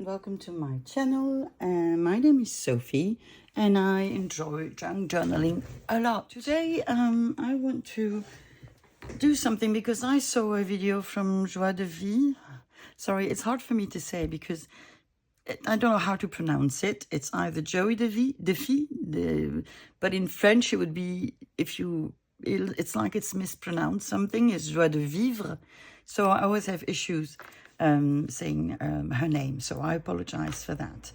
and welcome to my channel. My name is Sophie and I enjoy junk journaling a lot. Today I want to do something because I saw a video from Joie de Vie. Sorry, it's hard for me to say because I don't know how to pronounce it. It's either Joie de Vie, but in French it would be, it's like it's mispronounced something. It's Joie de Vivre. So I always have issues saying her name, so I apologize for that.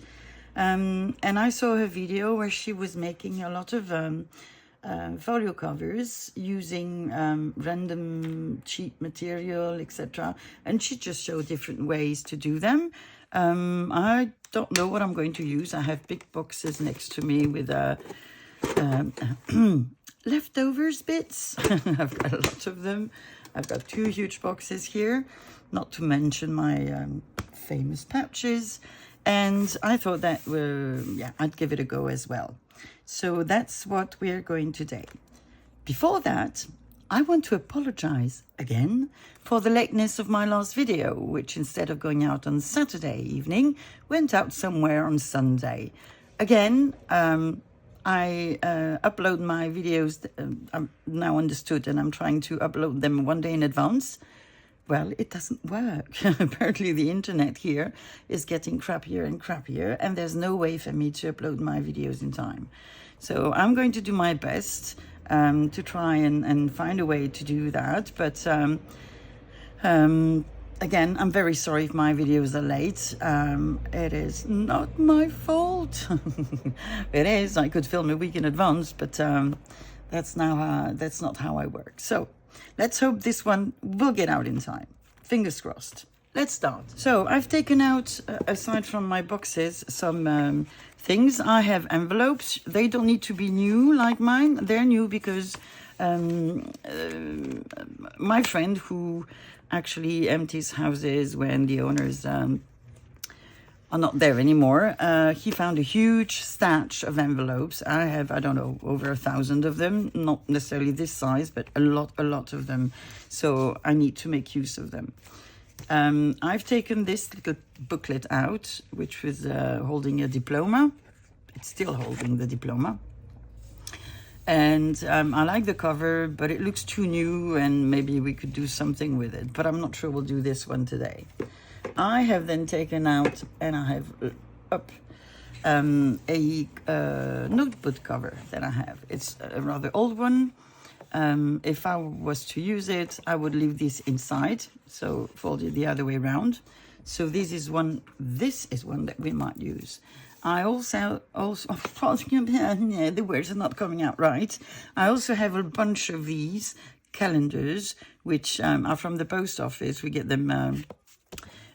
And I saw her video where she was making a lot of folio covers using random cheap material, etc. And she just showed different ways to do them. I don't know what I'm going to use. I have big boxes next to me with leftovers bits. I've got a lot of them. I've got 2 huge boxes here, not to mention my famous pouches. And I thought that, I'd give it a go as well. So that's what we're going today. Before that, I want to apologize again for the lateness of my last video, which instead of going out on Saturday evening, went out somewhere on Sunday. Again, I upload my videos, I'm now understood, and I'm trying to upload them one day in advance. Well, it doesn't work. Apparently the internet here is getting crappier and crappier, and there's no way for me to upload my videos in time. So I'm going to do my best to try and find a way to do that. But again, I'm very sorry if my videos are late. It is not my fault. It is. I could film a week in advance, but that's not how I work. So let's hope this one will get out in time. Fingers crossed. Let's start. So I've taken out, aside from my boxes, some things. I have envelopes. They don't need to be new like mine. They're new because my friend who actually empties houses when the owners are not there anymore, he found a huge stash of envelopes. I have, I don't know, over 1,000 of them, not necessarily this size, but a lot of them. So I need to make use of them. I've taken this little booklet out, which was holding a diploma. It's still holding the diploma. And I like the cover, but it looks too new and maybe we could do something with it. But I'm not sure we'll do this one today. I have then taken out and I have up a notebook cover that I have. It's a rather old one. If I was to use it, I would leave this inside, so fold it the other way around. So this is one that we might use. I also the words are not coming out right. I also have a bunch of these calendars, which are from the post office. We get them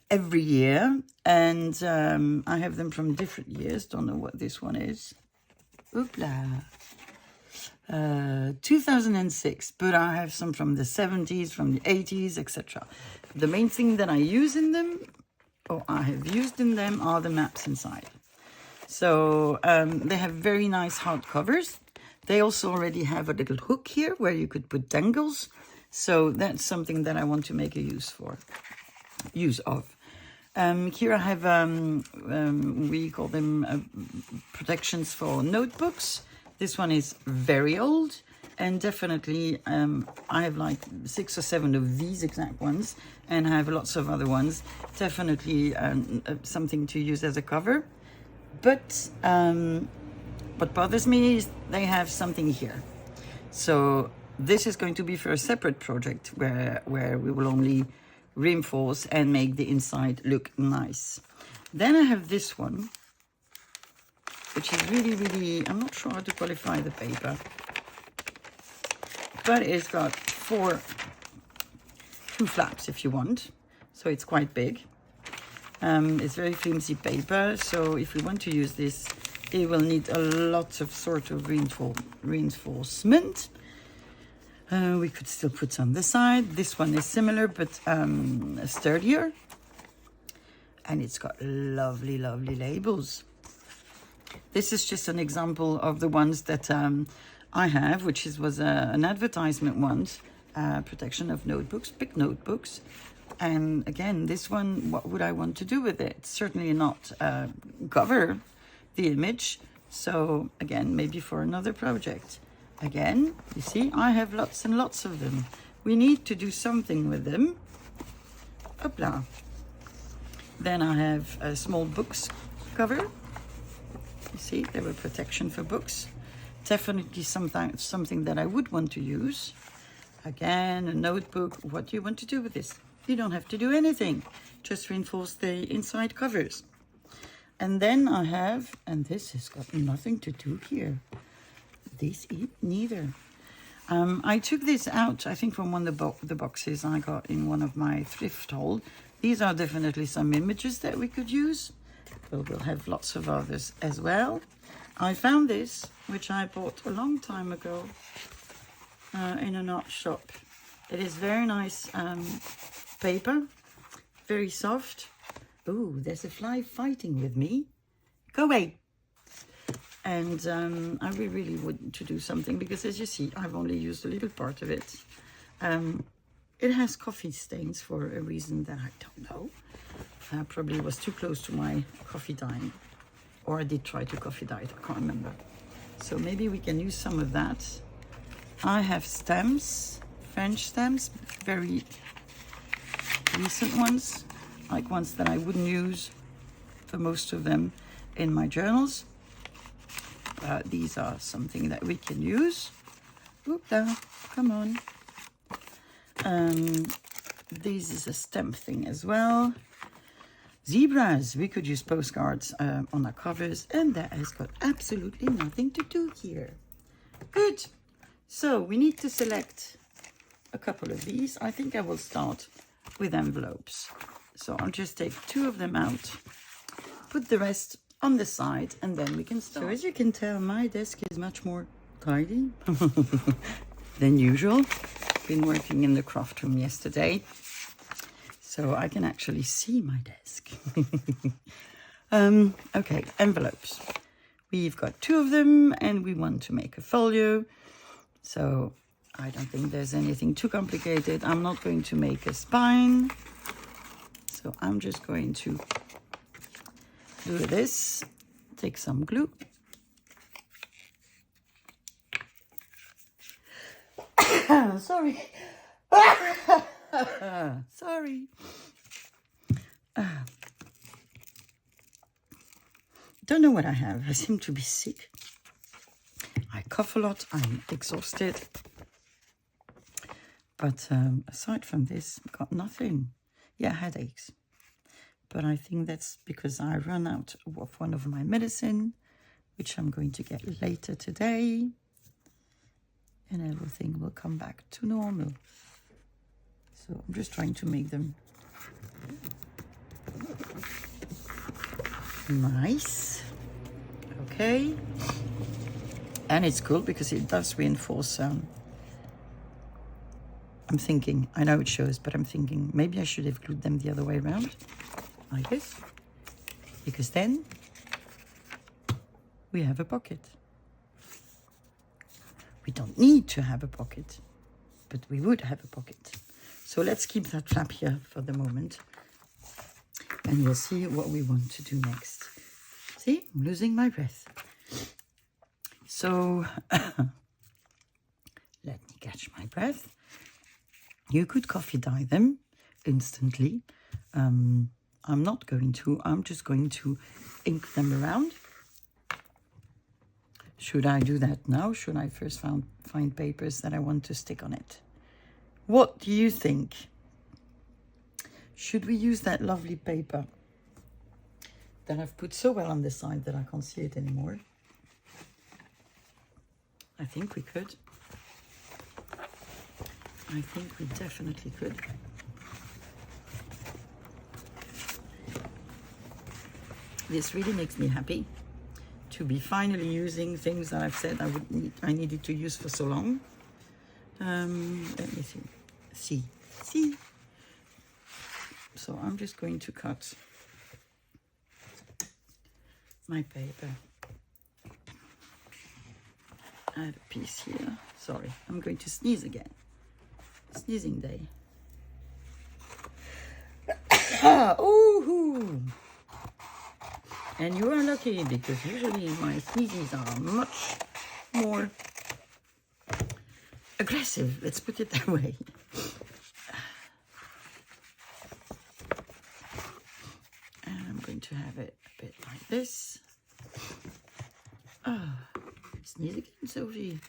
every year, and I have them from different years. Don't know what this one is. Oopla. 2006, but I have some from the 70s, from the 80s, etc. The main thing that I use in them, or I have used in them, are the maps inside. So they have very nice hard covers. They also already have a little hook here where you could put dangles. So that's something that I want to make a use of. Here I have, we call them protections for notebooks. This one is very old, and definitely I have like 6 or 7 of these exact ones, and I have lots of other ones. Definitely something to use as a cover. But what bothers me is they have something here. So this is going to be for a separate project where we will only reinforce and make the inside look nice. Then I have this one, which is really, I'm not sure how to qualify the paper, but it's got 2 flaps if you want, so it's quite big. It's very flimsy paper, so if we want to use this, it will need a lot of sort of reinforcement. We could still put on the side. This one is similar, but sturdier. And it's got lovely labels. This is just an example of the ones that I have, which was an advertisement once, protection of notebooks, big notebooks. And again, this one, what would I want to do with it? Certainly not cover the image. So again, maybe for another project. Again, you see, I have lots and lots of them. We need to do something with them. Hopla. Then I have a small books cover. You see, they were protection for books. Definitely something that I would want to use. Again, a notebook. What do you want to do with this? You don't have to do anything. Just reinforce the inside covers. And then I have, and this has got nothing to do here. This neither. I took this out, I think, from one of the boxes I got in one of my thrift haul. These are definitely some images that we could use. But we'll have lots of others as well. I found this, which I bought a long time ago in an art shop. It is very nice paper, very soft. Ooh, there's a fly fighting with me. Go away. And I really want to do something because, as you see, I've only used a little part of it. It has coffee stains for a reason that I don't know. Probably was too close to my coffee dyeing. Or I did try to coffee dye it, I can't remember. So maybe we can use some of that. I have stamps, French stamps, very recent ones, like ones that I wouldn't use for most of them in my journals. These are something that we can use. Oop, there, come on. This is a stamp thing as well. Zebras, we could use postcards on our covers, and that has got absolutely nothing to do here. Good. So we need to select a couple of these. I think I will start with envelopes. So I'll just take 2 of them out, put the rest on the side, and then we can start. So as you can tell, my desk is much more tidy than usual. Been working in the craft room yesterday, so I can actually see my desk. Okay, envelopes. We've got 2 of them, and we want to make a folio. So I don't think there's anything too complicated. I'm not going to make a spine. So I'm just going to do this. Take some glue. Sorry. Sorry. Don't know what I have. I seem to be sick. I cough a lot. I'm exhausted. But aside from this, I've got nothing. Yeah, headaches. But I think that's because I ran out of one of my medicine, which I'm going to get later today. And everything will come back to normal. So I'm just trying to make them nice. Okay. And it's cool because it does reinforce. I'm thinking, I know it shows, but I'm thinking maybe I should have glued them the other way around, like this. Because then we have a pocket. We don't need to have a pocket, but we would have a pocket. So let's keep that flap here for the moment. And we'll see what we want to do next. See, I'm losing my breath. So let me catch my breath. You could coffee dye them instantly. I'm not going to. I'm just going to ink them around. Should I do that now? Should I first find papers that I want to stick on it? What do you think? Should we use that lovely paper that I've put so well on the side that I can't see it anymore? I think we could. I think we definitely could. This really makes me happy to be finally using things that I've said I needed to use for so long. Let me see. See. So I'm just going to cut my paper. I have a piece here. Sorry, I'm going to sneeze again. Sneezing day. Ooh. And you are lucky, because usually my sneezes are much more aggressive. Let's put it that way. And I'm going to have it a bit like this. Sneeze again, Sophie.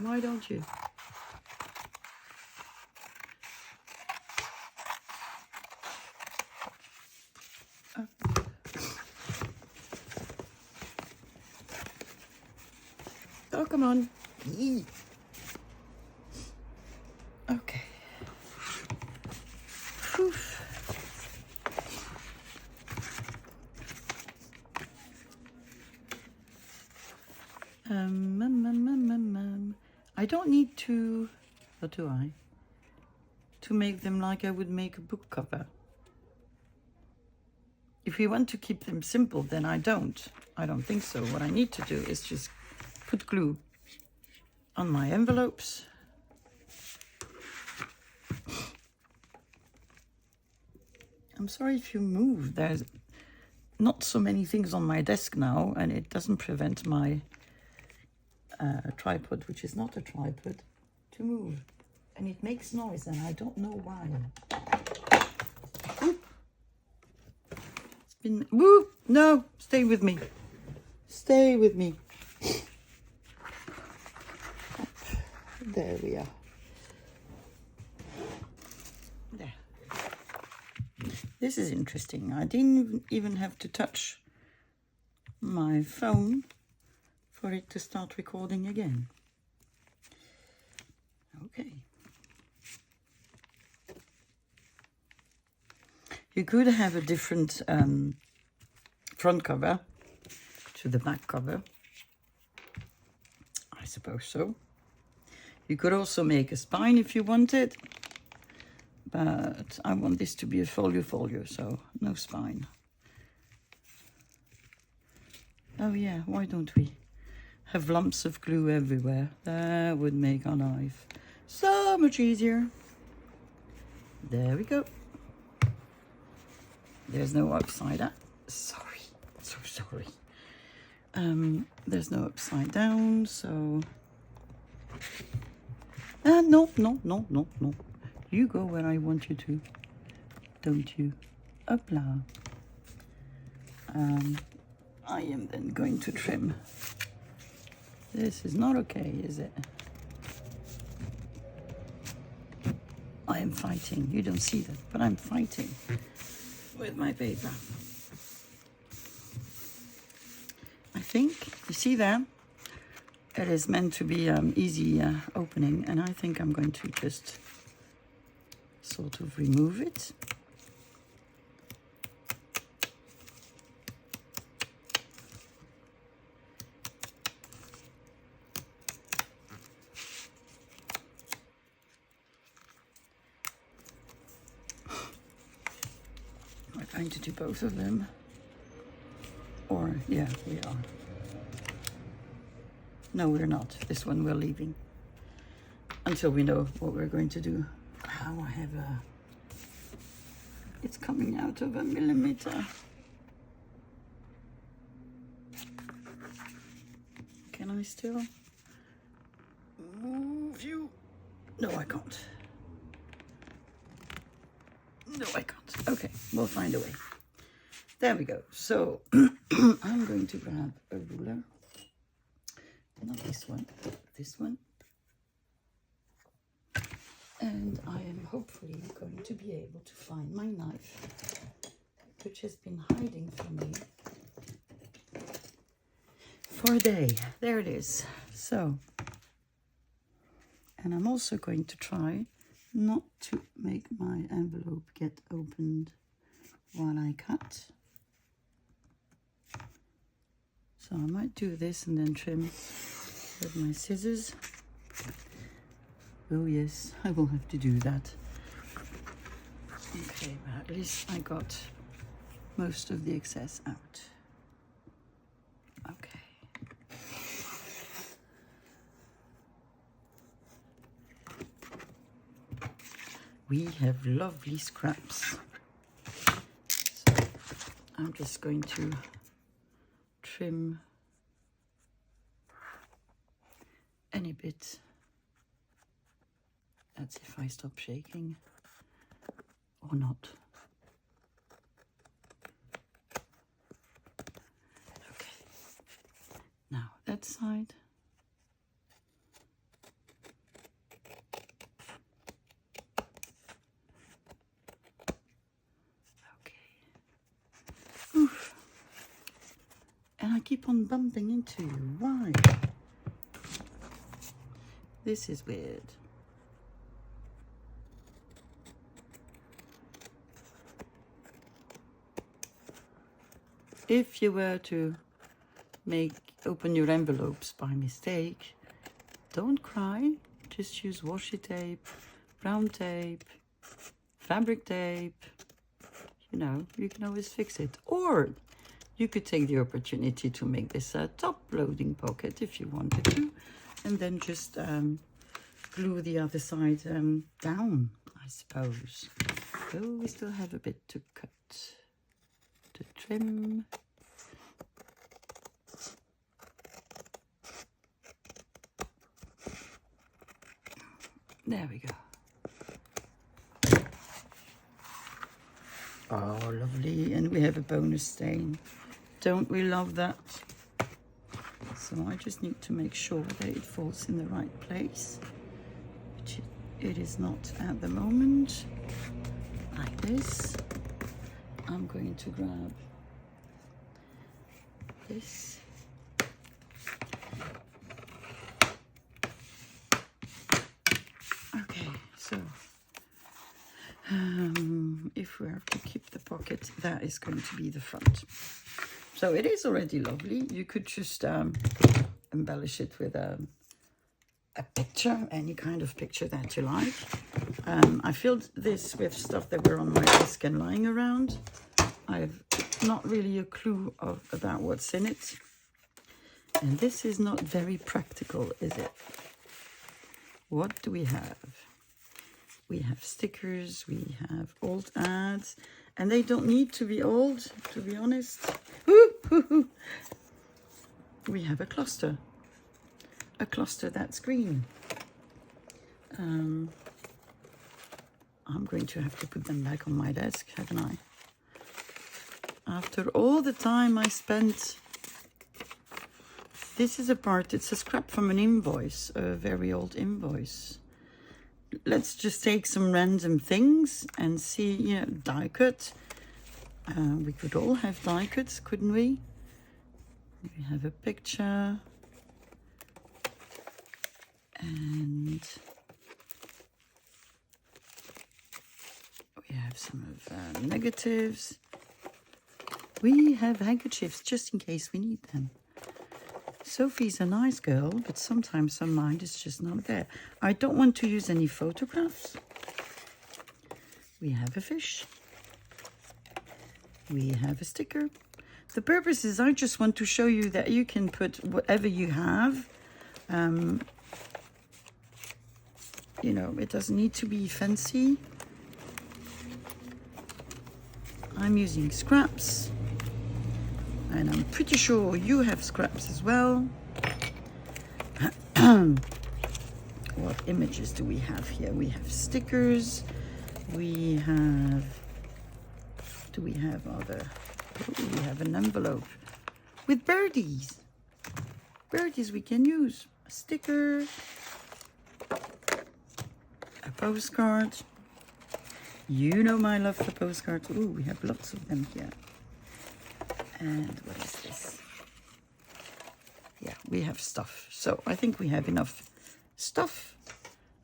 Why don't you? Oh, come on. Yee. Okay. Oof. I don't need to, what do I? To make them like I would make a book cover. If you want to keep them simple, then I don't think so. What I need to do is just put glue on my envelopes. I'm sorry if you move. There's not so many things on my desk now, and it doesn't prevent my tripod, which is not a tripod, to move. And it makes noise, and I don't know why. Oop. It's been... Woo! No! Stay with me. Stay with me. There we are. There. This is interesting. I didn't even have to touch my phone for it to start recording again. Okay. You could have a different front cover to the back cover. I suppose so. You could also make a spine if you wanted, but I want this to be a folio, so no spine. Oh yeah, why don't we have lumps of glue everywhere? That would make our life so much easier. There we go. There's no upside down. Sorry, so sorry. There's no upside down, so... No. You go where I want you to. Don't you? Hopla. I am then going to trim. This is not okay, is it? I am fighting. You don't see that, but I'm fighting with my paper. I think, you see there? It is meant to be easy opening, and I think I'm going to just sort of remove it. We're going to do both of them. Or, yeah, we are. No, we're not. This one we're leaving until we know what we're going to do. Oh, I have a... It's coming out of 1 millimeter. Can I still move you? No, I can't. No, I can't. Okay, we'll find a way. There we go. So I'm going to grab a ruler. Not this one, this one. And I am hopefully going to be able to find my knife, which has been hiding from me for a day. There it is. So, and I'm also going to try not to make my envelope get opened while I cut. So I might do this and then trim with my scissors. Oh yes, I will have to do that. Okay, but at least I got most of the excess out. Okay. We have lovely scraps. I'm just going to trim any bit. That's if I stop shaking or not. Okay. Now that side. Oof. And I keep on bumping into you. Why? This is weird. If you were to open your envelopes by mistake, don't cry. Just use washi tape, brown tape, fabric tape. You know, you can always fix it. Or you could take the opportunity to make this a top loading pocket if you wanted to, and then just glue the other side down, I suppose. Oh, we still have a bit to cut, to trim. There we go. Oh, lovely. And we have a bonus stain. Don't we love that? So I just need to make sure that it falls in the right place, which it is not at the moment. Like this. I'm going to grab this. Okay, so if we are to keep the pocket, that is going to be the front. So it is already lovely. You could just embellish it with a picture, any kind of picture that you like. I filled this with stuff that were on my desk and lying around. I have not really a clue about what's in it. And this is not very practical, is it? What do we have? We have stickers, we have old ads, and they don't need to be old, to be honest. We have a cluster that's green. I'm going to have to put them back on my desk, haven't I? After all the time I spent. This is a part, it's a scrap from an invoice, a very old invoice. Let's just take some random things and see, you know, die cut. We could all have die cuts, couldn't we? We have a picture. And we have some of negatives. We have handkerchiefs just in case we need them. Sophie's a nice girl, but sometimes her mind is just not there. I don't want to use any photographs. We have a fish. We have a sticker. The purpose is I just want to show you that you can put whatever you have. You know, it doesn't need to be fancy. I'm using scraps. And I'm pretty sure you have scraps as well. What images do we have here? We have stickers. We have... Do we have other... Oh, we have an envelope with birdies. Birdies we can use. A sticker. A postcard. You know my love for postcards. Ooh, we have lots of them here. And what is this? Yeah, we have stuff. So I think we have enough stuff.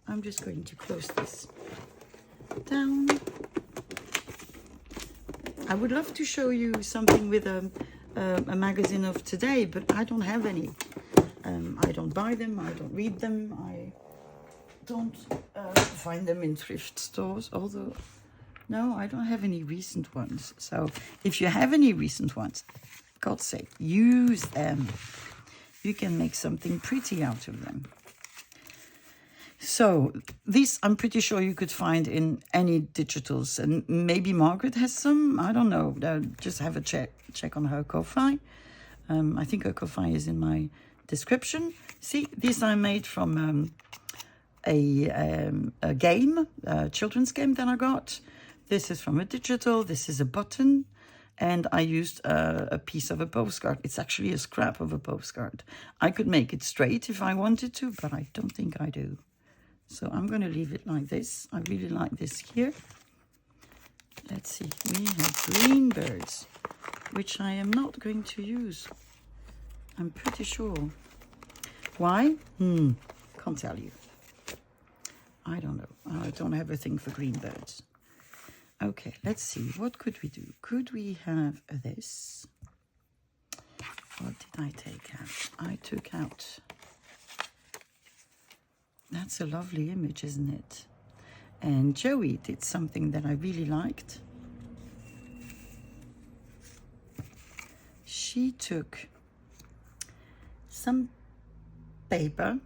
I'm just going to close this down. I would love to show you something with a magazine of today, but I don't have any. I don't buy them. I don't read them. I don't find them in thrift stores, although... No, I don't have any recent ones. So if you have any recent ones, God's sake, use them. You can make something pretty out of them. So this, I'm pretty sure you could find in any digitals, and maybe Margaret has some. I don't know. Just have a check on her Ko-fi. I think her Ko-fi is in my description. See, these I made from a game, a children's game that I got. This is from a digital. This is a button. And I used a piece of a postcard. It's actually a scrap of a postcard. I could make it straight if I wanted to, but I don't think I do. So I'm going to leave it like this. I really like this here. Let's see. We have green birds, which I am not going to use. I'm pretty sure. Why? Can't tell you. I don't know. I don't have a thing for green birds. Okay, let's see. What could we do? Could we have this? What did I take out? I took out... That's a lovely image, isn't it? And Joey did something that I really liked. She took some paper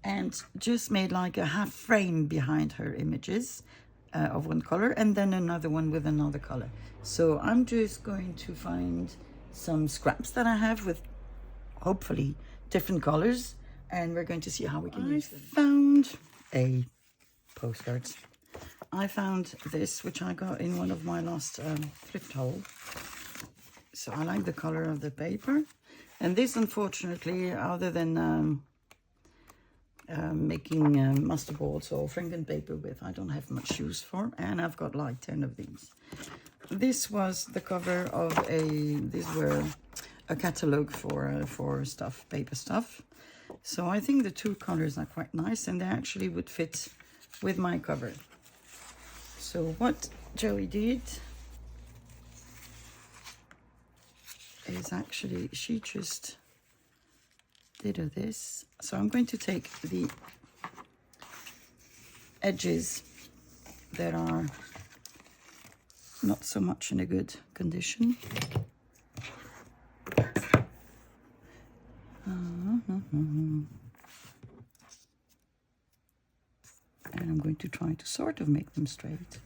and just made like a half frame behind her images of one color, and then another one with another color. So I'm just going to find some scraps that I have with hopefully different colors, and we're going to see how we can use them. I found a postcards. I found this, which I got in one of my last thrift haul. So I like the color of the paper. And this, unfortunately, other than making mustard boards or Franken paper with, I don't have much use for. And I've got like 10 of these. This was the cover of these were a catalog for stuff, paper stuff. So I think the two colors are quite nice, and they actually would fit with my cover. So what Joey did is actually, she just did this. So I'm going to take the edges that are not so much in a good condition. And I'm going to try to sort of make them straight.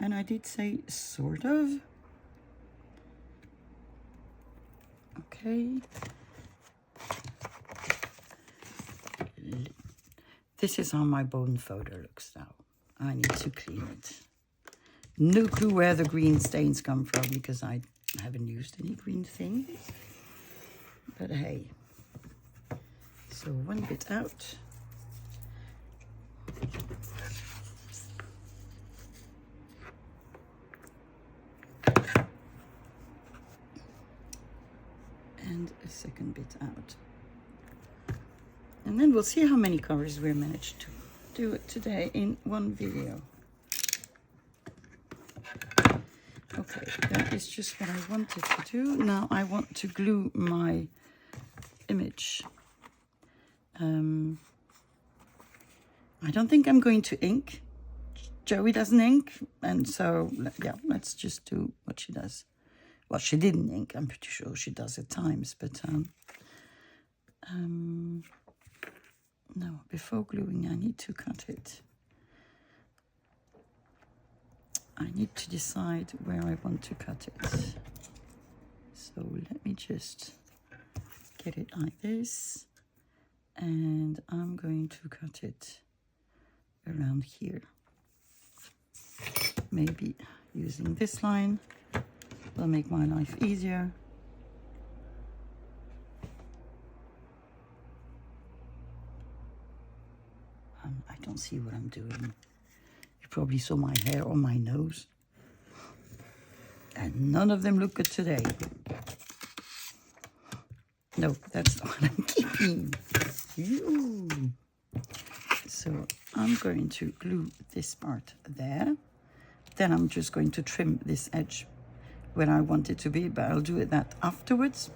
And I did say sort of. Okay. This is how my bone folder looks now. I need to clean it. No clue where the green stains come from, because I haven't used any green things. But hey. So one bit out. And a second bit out. And then we'll see how many covers we managed to do it today in one video. Okay, that is just what I wanted to do. Now I want to glue my image. I don't think I'm going to ink. Joey doesn't ink, and so yeah, let's just do what she does. Well, she didn't ink. I'm pretty sure she does at times, but no. Before gluing, I need to cut it. I need to decide where I want to cut it. So let me just get it like this, and I'm going to cut it around here. Maybe using this line will make my life easier. I don't see what I'm doing. You probably saw my hair or my nose. And none of them look good today. No, that's not what I'm keeping. Ooh. So I'm going to glue this part there. Then I'm just going to trim this edge where I want it to be, but I'll do that afterwards.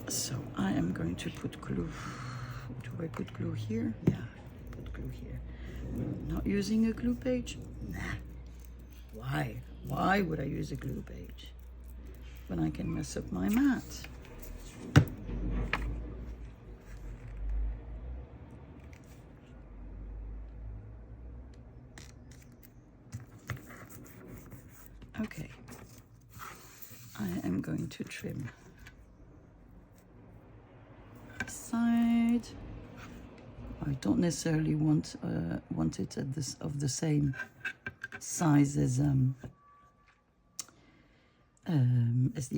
So I am going to put glue. Do I put glue here? Yeah, put glue here. Not using a glue page? Nah. Why? Why would I use a glue page when I can mess up my mat? Okay, I am going to trim this side. I don't necessarily want it at this of the same size as the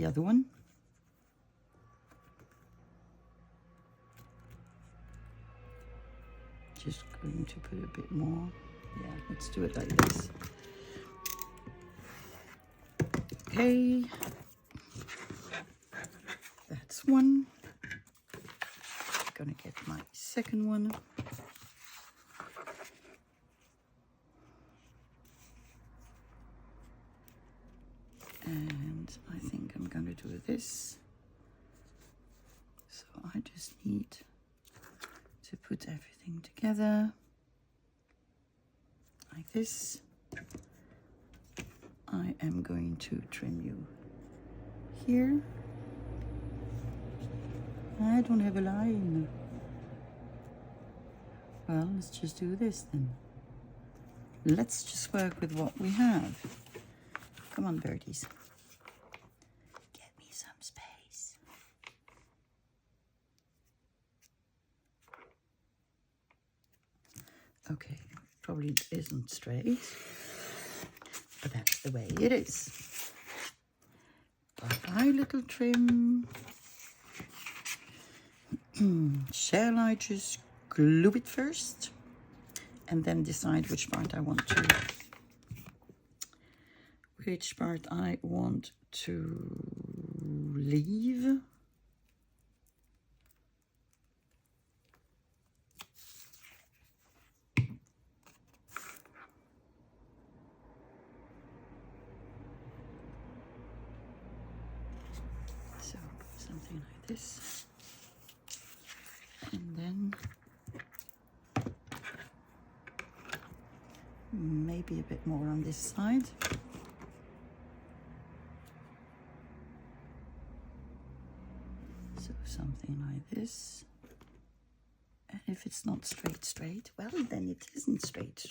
other one. Just going to put a bit more. Yeah, let's do it like this. Okay, that's one. I'm gonna get my second one. And I think I'm gonna do this. So I just need to put everything together like this. I am going to trim you here. I don't have a line. Well, let's just do this then. Let's just work with what we have. Come on, birdies. Get me some space. Okay, probably isn't straight, but that's the way it is. Bye, little trim. Shall I just glue it first and then decide which part I want to leave? So something like this. And then maybe a bit more on this side. So something like this. And if it's not straight, well, then it isn't straight.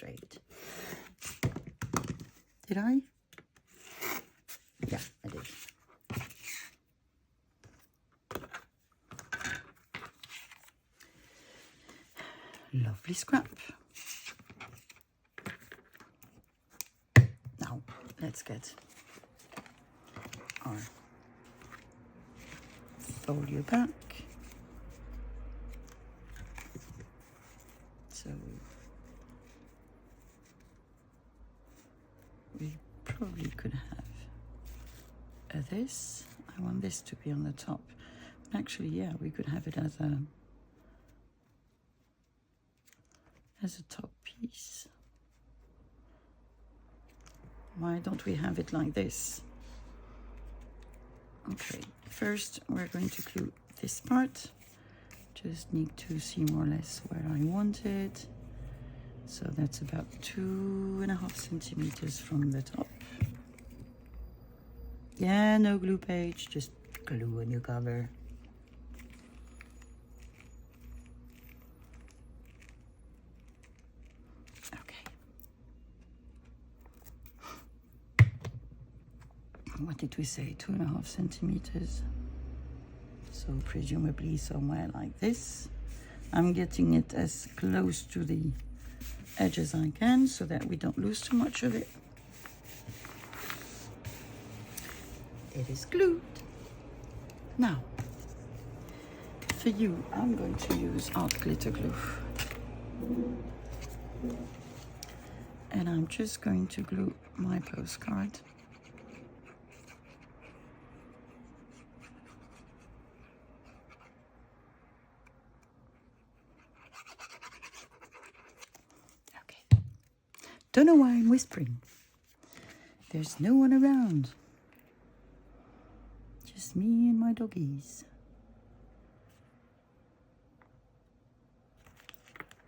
Did I? Yeah, I did. Lovely scrap. Now, let's get our folio back. So we probably could have this. I want this to be on the top. Actually, yeah, we could have it as a top piece. Why don't we have it like this? Okay, first we're going to glue this part. Just need to see more or less where I want it. So that's about 2.5 centimeters from the top. Yeah, no glue page, just glue a new cover. What did we say? 2.5 centimeters. So presumably somewhere like this. I'm getting it as close to the edge as I can so that we don't lose too much of it. It is glued. Now, for you, I'm going to use art glitter glue. And I'm just going to glue my postcard. Don't know why I'm whispering. There's no one around. Just me and my doggies.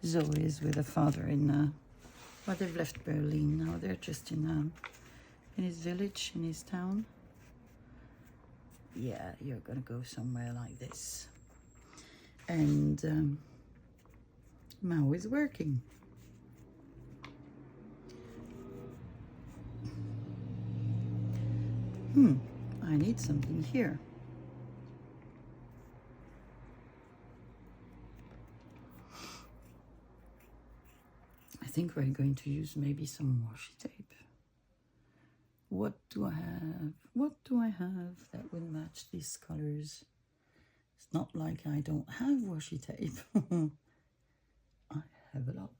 Zoe is with her father in, well, they've left Berlin now. They're just in his village, in his town. Yeah, you're gonna go somewhere like this. And Mao is working. I need something here. I think we're going to use maybe some washi tape. What do I have? What do I have that will match these colors? It's not like I don't have washi tape. I have a lot.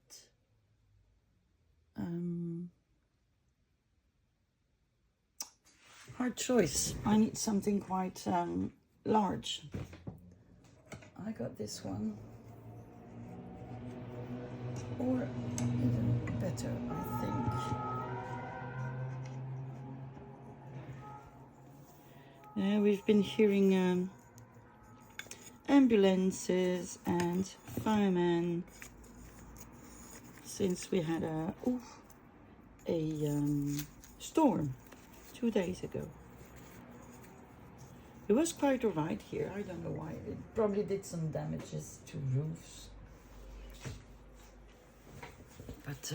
Hard choice. I need something quite large. I got this one. Or even better, I think. Yeah, we've been hearing ambulances and firemen since we had a storm 2 days ago. It was quite alright here. I don't know why. It probably did some damages to roofs. But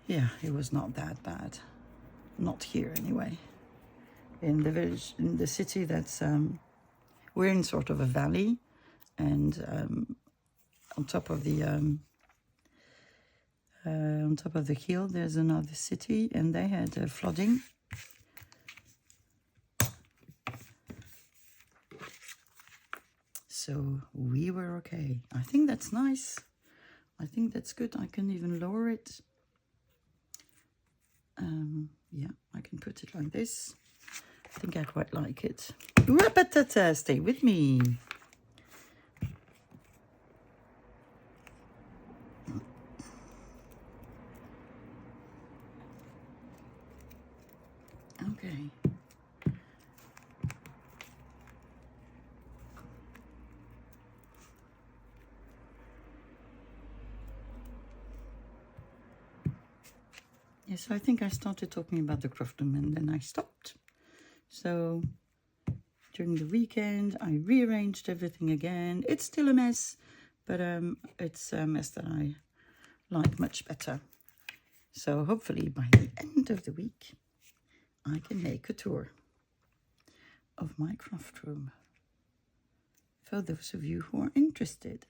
yeah, it was not that bad. Not here anyway. In the village, in the city, that's we're in sort of a valley, and on top of the hill, there's another city, and they had flooding. So we were okay. I think that's nice. I think that's good. I can even lower it. Yeah, I can put it like this. I think I quite like it. Rapatata, stay with me. Okay. Yes, I think I started talking about the craft room and then I stopped. So during the weekend, I rearranged everything again. It's still a mess, but it's a mess that I like much better. So hopefully by the end of the week, I can make a tour of my craft room for those of you who are interested.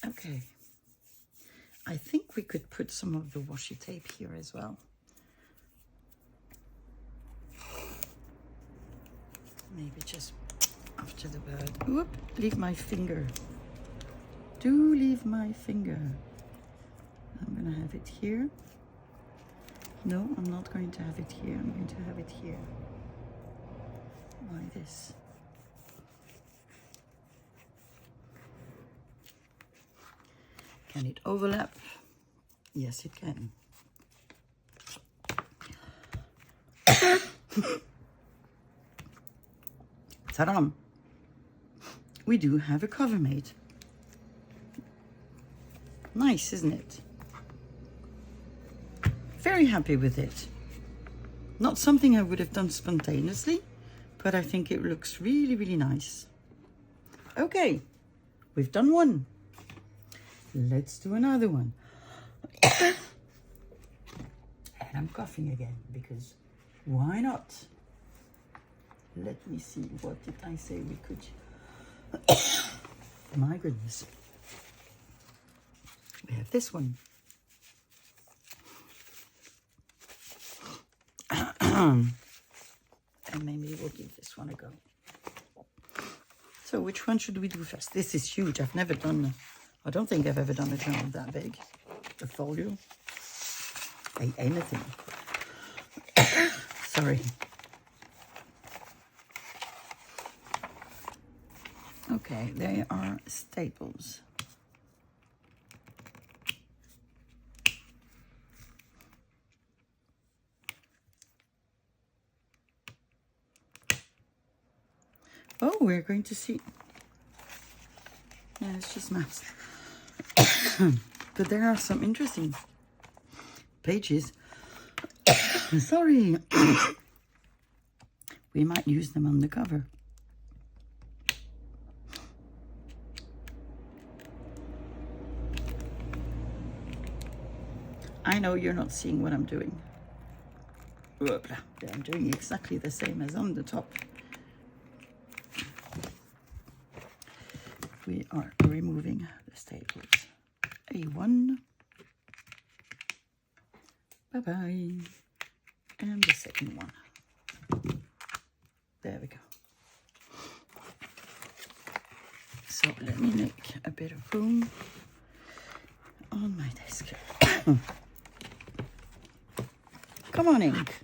Okay, I think we could put some of the washi tape here as well. Maybe just after the bird. Whoop, leave my finger. Do leave my finger. I'm gonna have it here. No, I'm not going to have it here. I'm going to have it here. Like this. Can it overlap? Yes, it can. Ta-da! We do have a cover made. Nice, isn't it? Very happy with it. Not something I would have done spontaneously, but I think it looks really, really nice. Okay, we've done one. Let's do another one. And I'm coughing again because why not? Let me see, what did I say we could? My goodness. We have this one. And maybe we'll give this one a go. So which one should we do first? This is huge. I've never done, I don't think I've ever done a journal that big. The folio. Anything. Sorry. Okay, they are staples. Oh, we're going to see. Yeah, it's just maps. But there are some interesting pages. Sorry. We might use them on the cover. I know you're not seeing what I'm doing. I'm doing exactly the same as on the top. We are removing the staples. A1. Bye-bye. And the second one. There we go. So let me make a bit of room on my desk. Come on, ink.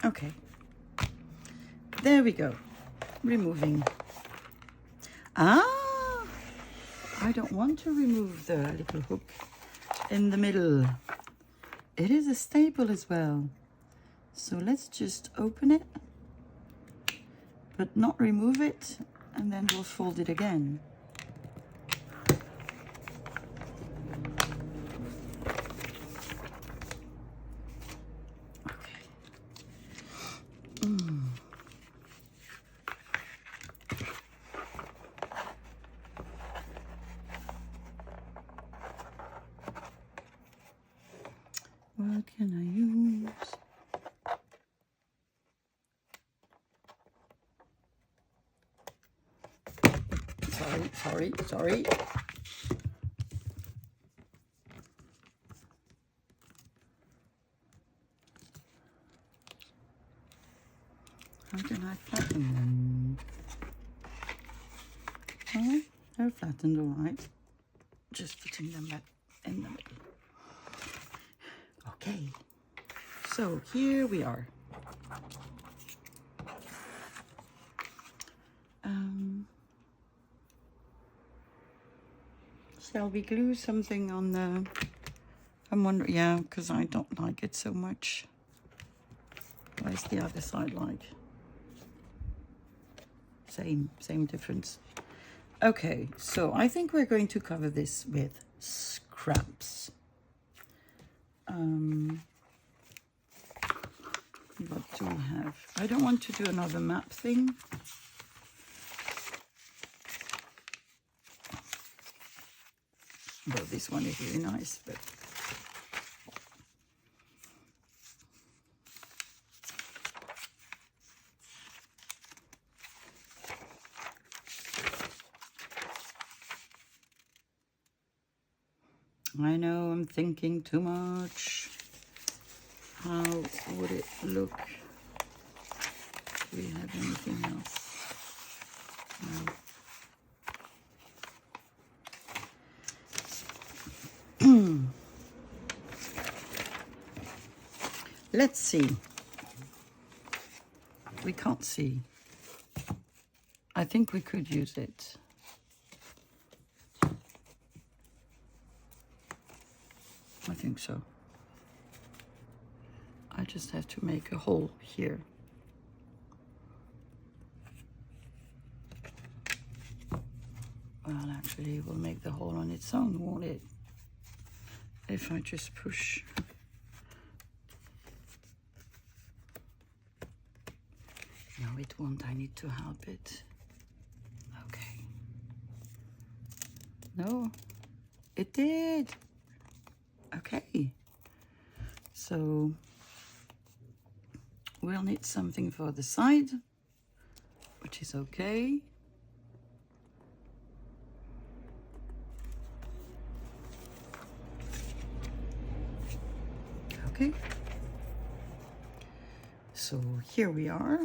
Okay. There we go. Removing. Ah! I don't want to remove the little hook in the middle. It is a staple as well. So let's just open it, but not remove it, and then we'll fold it again. Okay. What can I use? Sorry. How can I flatten them? Oh, they're flattened all right. Just putting them back in the middle. Okay, so here we are. Shall we glue something on the... I'm wondering, yeah, because I don't like it so much. Where's the other side like? Same difference. Okay, so I think we're going to cover this with scraps. What do we have? I don't want to do another map thing. Well, this one is really nice, but I know I'm thinking too much. How would it look? Do we have anything else? No. Let's see. We can't see. I think we could use it. I think so. I just have to make a hole here. Well, actually, it will make the hole on its own, won't it? If I just push. No, it won't. I need to help it. Okay. No, it did. Okay. So we'll need something for the side, which is okay. Okay. So here we are.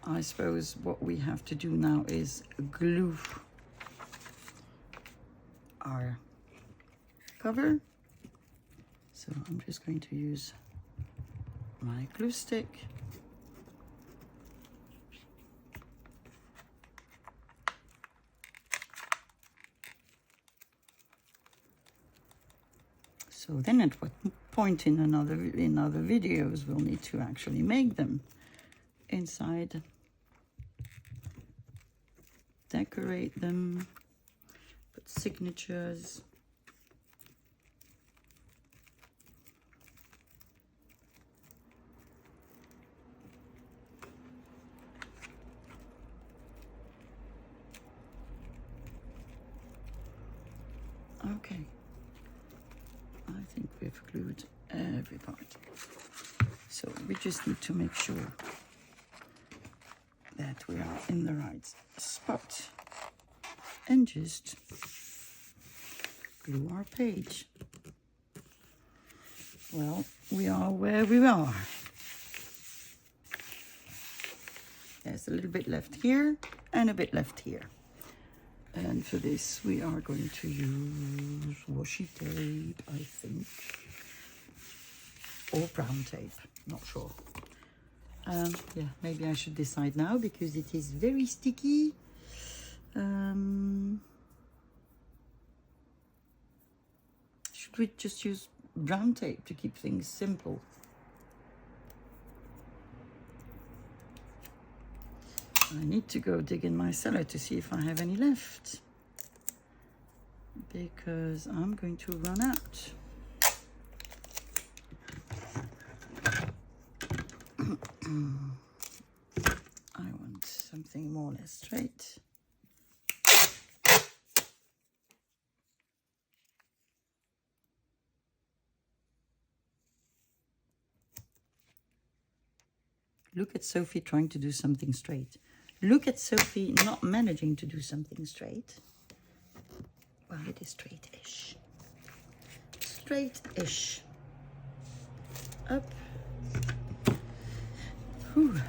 I suppose what we have to do now is glue our cover. So I'm just going to use my glue stick. So then at what point in other videos we'll need to actually make them inside, decorate them, put signatures. Okay. I think we've glued every part. So we just need to make sure that we are in the right spot and just glue our page. Well, we are where we are. There's a little bit left here and a bit left here. And for this, we are going to use washi tape, I think, or brown tape, not sure. Yeah, maybe I should decide now because it is very sticky. Should we just use brown tape to keep things simple? I need to go dig in my cellar to see if I have any left, because I'm going to run out. I want something more or less straight. Look at Sophie trying to do something straight. Look at Sophie not managing to do something straight. Well, it is straight-ish. Straight-ish. Up. Whew.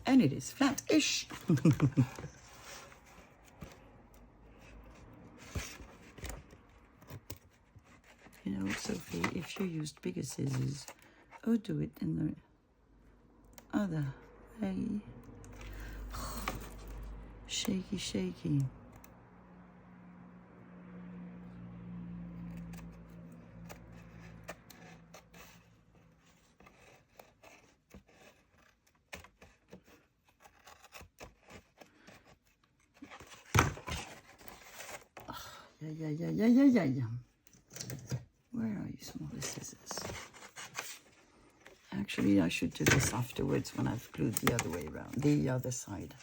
And it is flat-ish. You know, Sophie, if you used bigger scissors, or do it in the other way. Shaky, shaky. Yeah. Where are you, smaller scissors? Actually, I should do this afterwards when I've glued the other way around, the other side.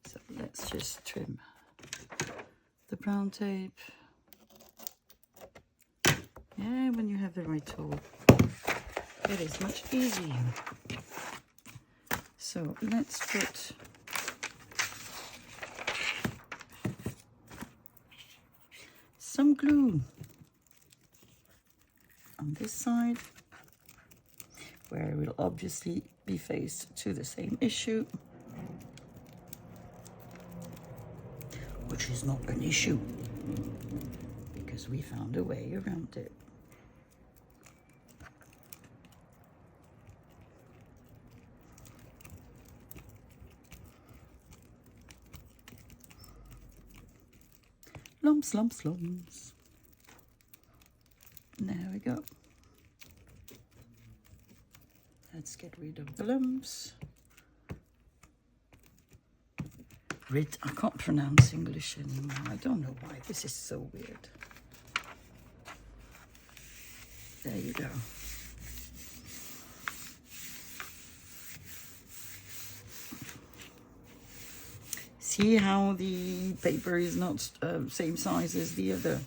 So let's just trim the brown tape. Yeah, when you have the right tool, it is much easier. So let's put some glue on this side, where it will obviously be faced to the same issue, which is not an issue because we found a way around it. Lumps, lumps, lumps. There we go. Let's get rid of the lumps. I can't pronounce English anymore. I don't know why. This is so weird. There you go. See how the paper is not same size as the other.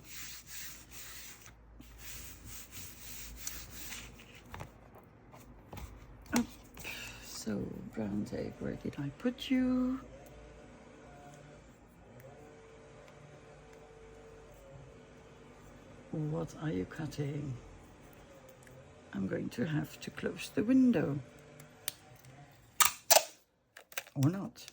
Up. So brown tape, where did I put you? What are you cutting? I'm going to have to close the window. Or not.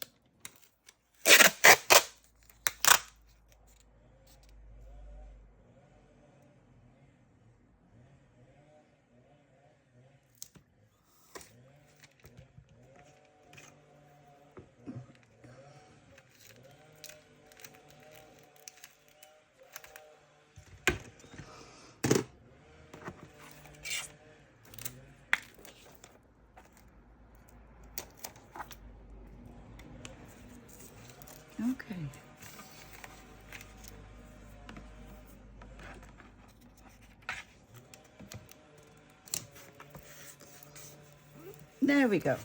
Okay. There we go.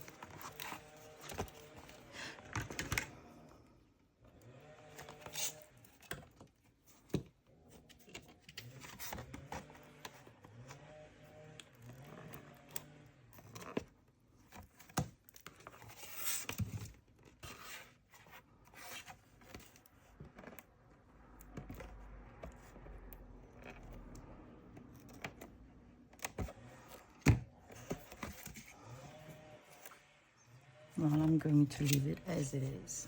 Well, I'm going to leave it as it is.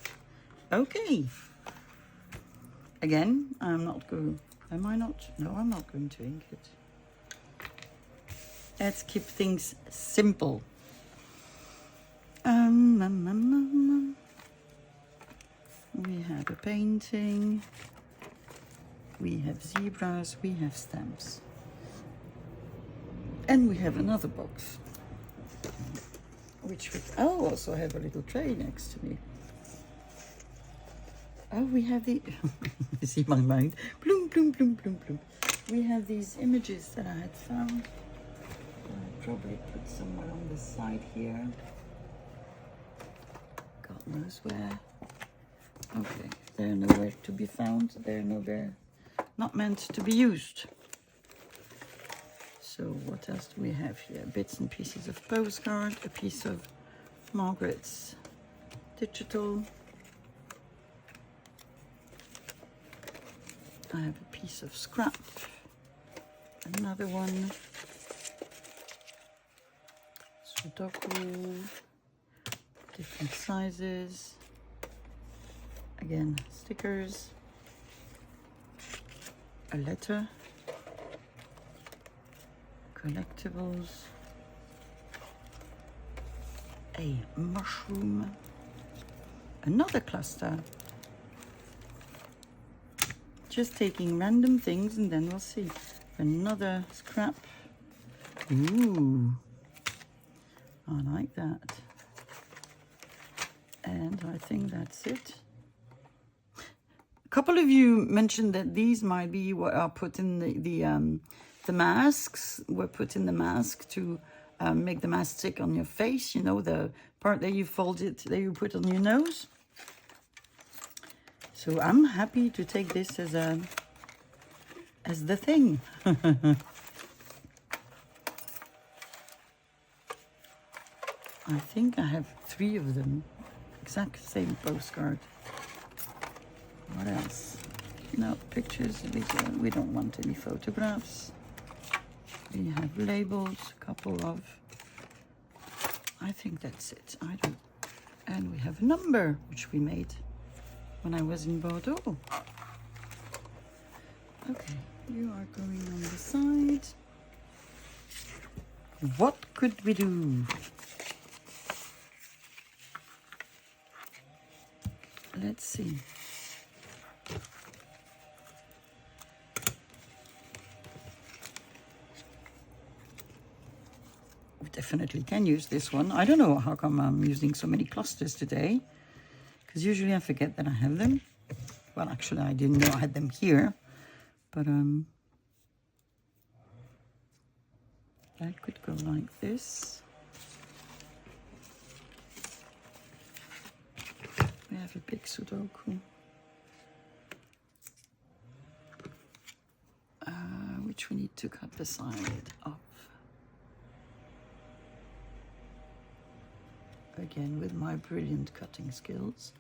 Okay. Again, I'm not going... Am I not? No, I'm not going to ink it. Let's keep things simple. We have a painting. We have zebras. We have stamps. And we have another box. Which would, oh, also have a little tray next to me. Oh, we have the, you see my mind, bloom, bloom, bloom, bloom, bloom. We have these images that I had found. I'll probably put somewhere on the side here. God knows where. Okay, they're nowhere to be found. They're nowhere, not meant to be used. So what else do we have here? Bits and pieces of postcard, a piece of Margaret's digital. I have a piece of scrap, another one, Sudoku, different sizes, again stickers, a letter, collectibles, a mushroom, another cluster. Just taking random things and then we'll see. Another scrap. Ooh, I like that. And I think that's it. A couple of you mentioned that these might be what are put in the masks, were put in the mask to make the mask stick on your face, you know, the part that you fold it, that you put on your nose. So I'm happy to take this as the thing. I think I have 3 of them, exact same postcard. What else? No pictures, we don't want any photographs. We have labels, a couple of, I think that's it, I don't, and we have a number, which we made when I was in Bordeaux. Okay, you are going on the side. What could we do? Let's see. We definitely can use this one. I don't know how come I'm using so many clusters today, because usually I forget that I have them. Well, actually, I didn't know I had them here, but that could go like this. We have a big Sudoku, which we need to cut the side off. Again, with my brilliant cutting skills.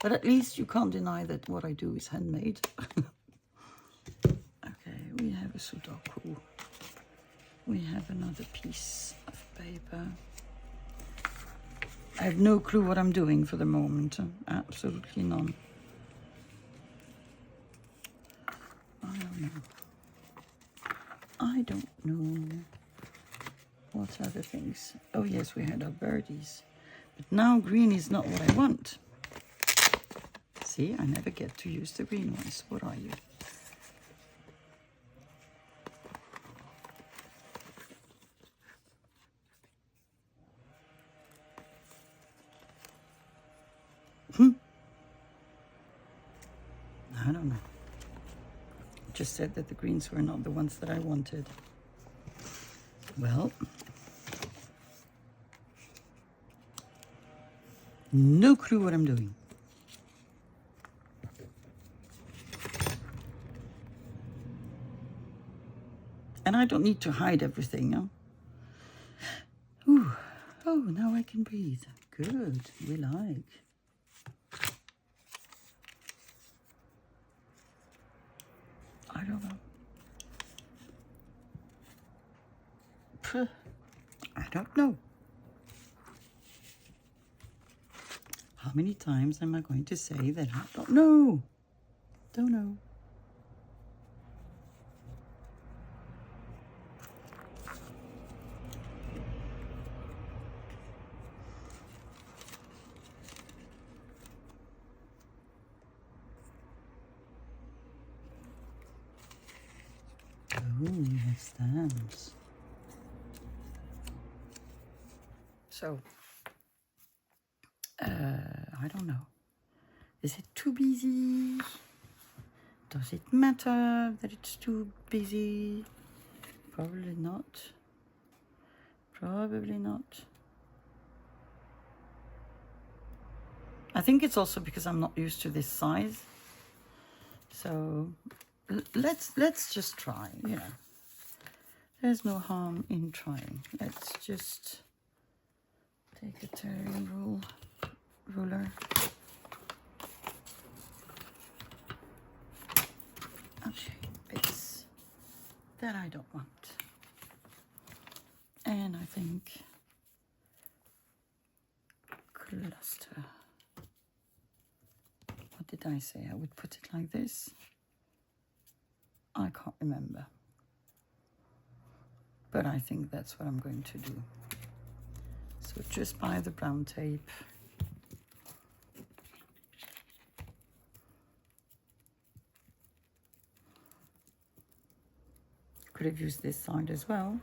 But at least you can't deny that what I do is handmade. Okay, we have a Sudoku. We have another piece of paper. I have no clue what I'm doing for the moment. Absolutely none. I don't know. What other things? Oh yes, we had our birdies. But now green is not what I want. See, I never get to use the green ones. What are you? I don't know. Just said that the greens were not the ones that I wanted. Well, no clue what I'm doing. And I don't need to hide everything, no? Ooh. Oh, now I can breathe. Good, we like. I don't know. Puh. I don't know. How many times am I going to say that I don't know? Don't know. Oh, we have stamps. So, I don't know. Is it too busy? Does it matter that it's too busy? Probably not. Probably not. I think it's also because I'm not used to this size. So let's just try, you know. There's no harm in trying. Let's just take a tearing ruler. Okay, bits that I don't want. And I think cluster. What did I say? I would put it like this. I can't remember. But I think that's what I'm going to do. So just buy the brown tape. Could have used this side as well.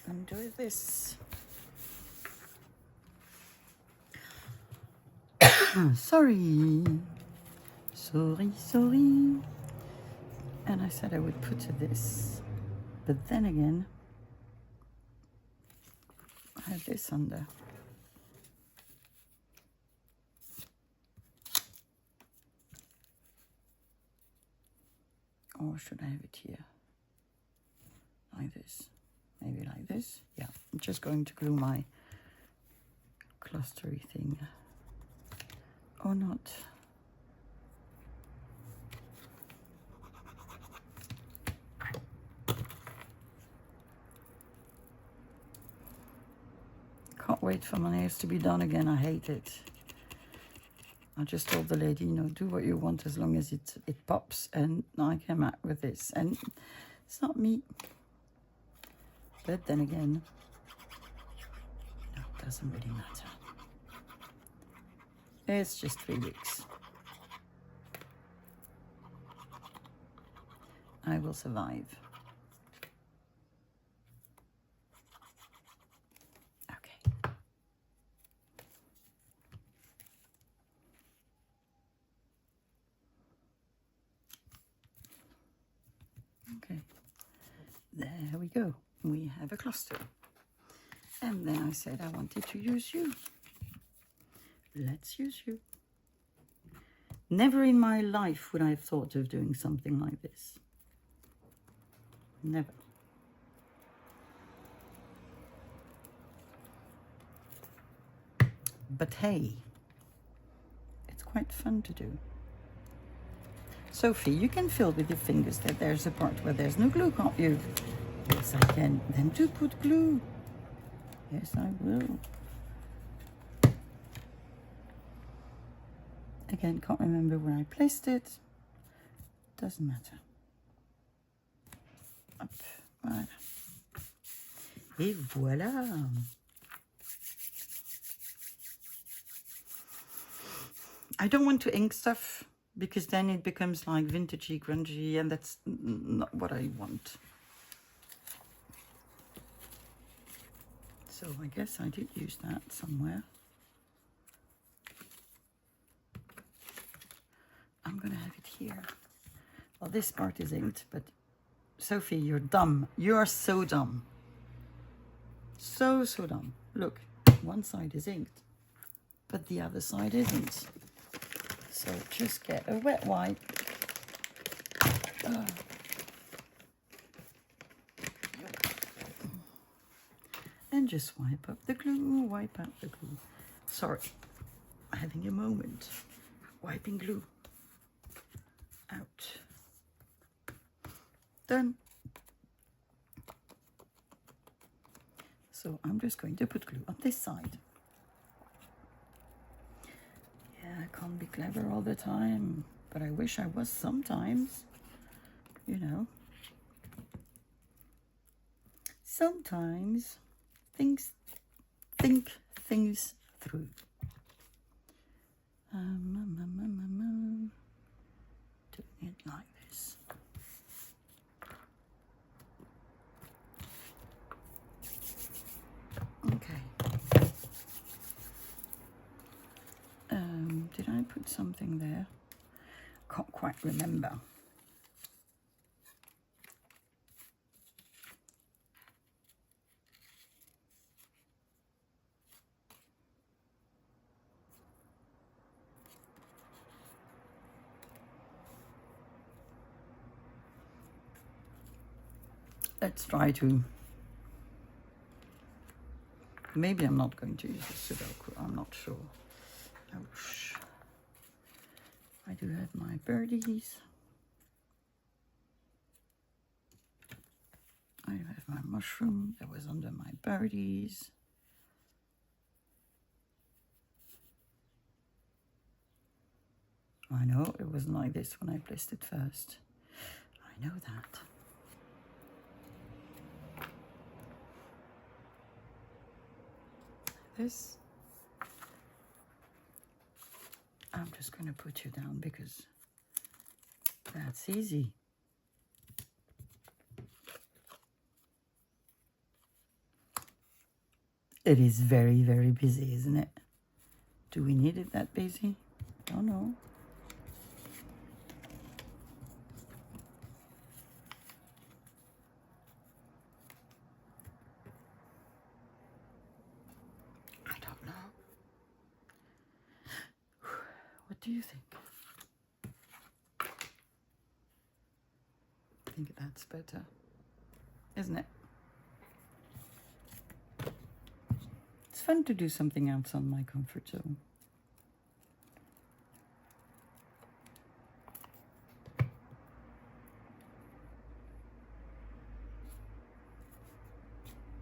And do this. Sorry. And I said I would put this, but then again, I have this under. Or should I have it here? Like this. Maybe like this. Yeah, I'm just going to glue my clustery thing. Or not. Can't wait for my nails to be done again. I hate it. I just told the lady, you know, do what you want as long as it pops, and I came out with this. And it's not me. But then again, no, it doesn't really matter. It's just 3 weeks. I will survive. Okay. Okay. There we go. We have a cluster. And then I said I wanted to use you. Let's use you. Never in my life would I have thought of doing something like this. Never. But hey, it's quite fun to do. Sophie, you can feel with your fingers that there's a part where there's no glue, can't you? Yes, I can. Then to put glue. Yes, I will. Again, can't remember where I placed it. Doesn't matter. Hop, voilà. Et voilà. I don't want to ink stuff because then it becomes like vintagey, grungy, and that's not what I want. So I guess I did use that somewhere. I'm gonna have it here. Well, this part is inked, but Sophie, you're dumb. You're so dumb. So dumb. Look, one side is inked, but the other side isn't. So just get a wet wipe. And just wipe up the glue, wipe out the glue. Sorry, having a moment. Wiping glue out. Done. So I'm just going to put glue on this side. Yeah, I can't be clever all the time, but I wish I was sometimes, you know. Sometimes think things through. Doing it like this. Okay. Did I put something there? Can't quite remember. Let's try to. Maybe I'm not going to use the Sudoku. I'm not sure. Ouch. I do have my birdies. I have my mushroom that was under my birdies. I know it wasn't like this when I placed it first. I know that. This. I'm just going to put you down because that's easy. It is very, very busy, isn't it? Do we need it that busy? I don't know. I don't know. What do you think? I think that's better, isn't it? It's fun to do something outside my comfort zone.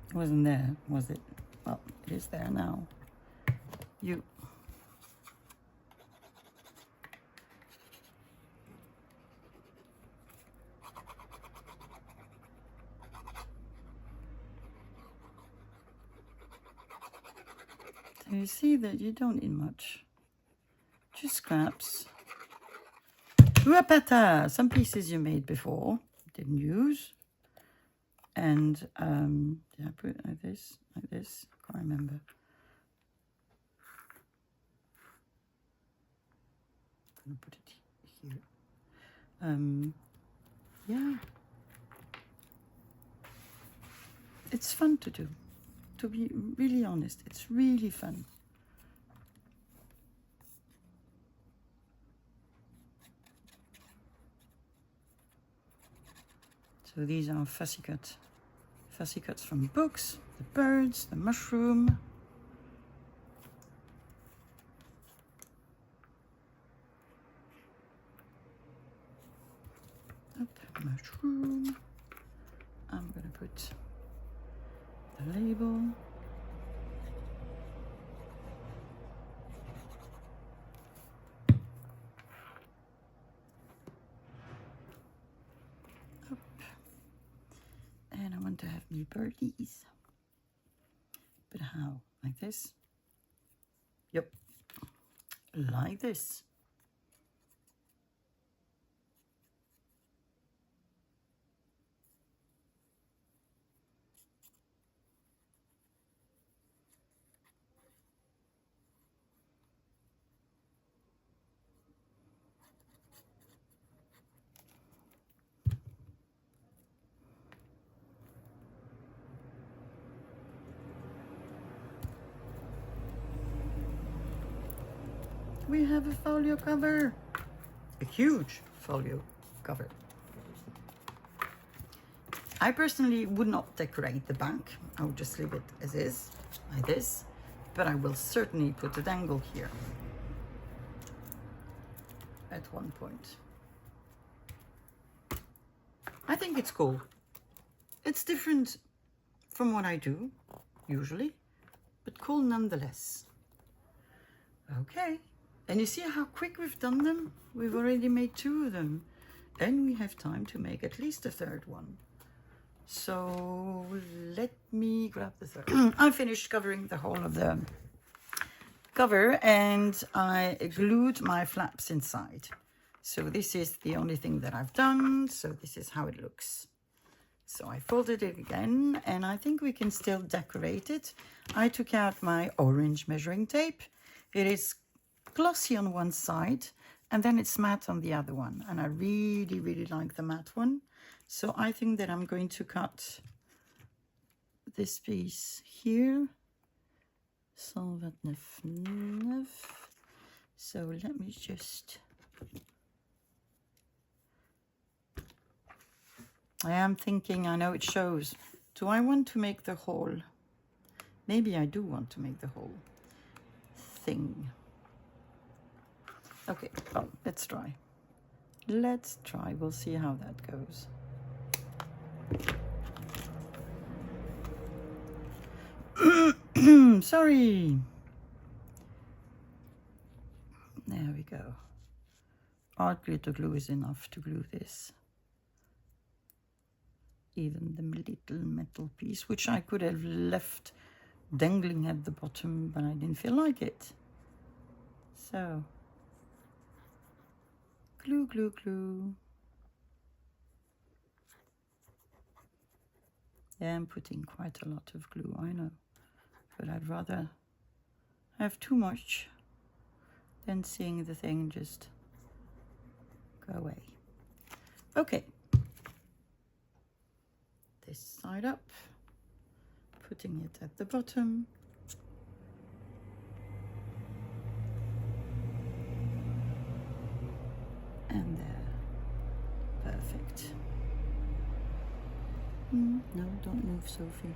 It wasn't there, was it? Well, it is there now. You. So you see that you don't need much. Just scraps. Uapata! Some pieces you made before, didn't use. And did I put it like this? Like this? Can't remember. I'm gonna put it here. Yeah. It's fun to do. To be really honest, it's really fun. So these are fussy cuts from books, the birds, the mushroom. Mushroom. I'm going to put the label. Up. And I want to have me birdies. But how? Like this? Yep. Like this. we have a folio cover. A huge folio cover. I personally would not decorate the back. I would just leave it as is, like this. But I will certainly put a dangle here at one point. I think it's cool. It's different from what I do, usually, but cool nonetheless. Okay, and you see how quick we've done them? We've already made 2 of them, and we have time to make at least a 3rd one. So let me grab the 3rd. I finished covering the whole of the cover, and I glued my flaps inside. So this is the only thing that I've done. So this is how it looks. So I folded it again, and I think we can still decorate it. I took out my orange measuring tape. It is glossy on one side, and then it's matte on the other one. And I really, really like the matte one. So I think that I'm going to cut this piece here. 129. So let me just... I am thinking, I know it shows. Do I want to make the whole? Maybe I do want to make the whole thing. Okay, well, let's try. Let's try. We'll see how that goes. Sorry. There we go. Art glitter glue is enough to glue this. Even the little metal piece, which I could have left dangling at the bottom, but I didn't feel like it. So, glue, glue, glue. Yeah, I'm putting quite a lot of glue, I know. But I'd rather have too much than seeing the thing just go away. Okay. This side up, putting it at the bottom. And there. Perfect. No, don't move, Sophie.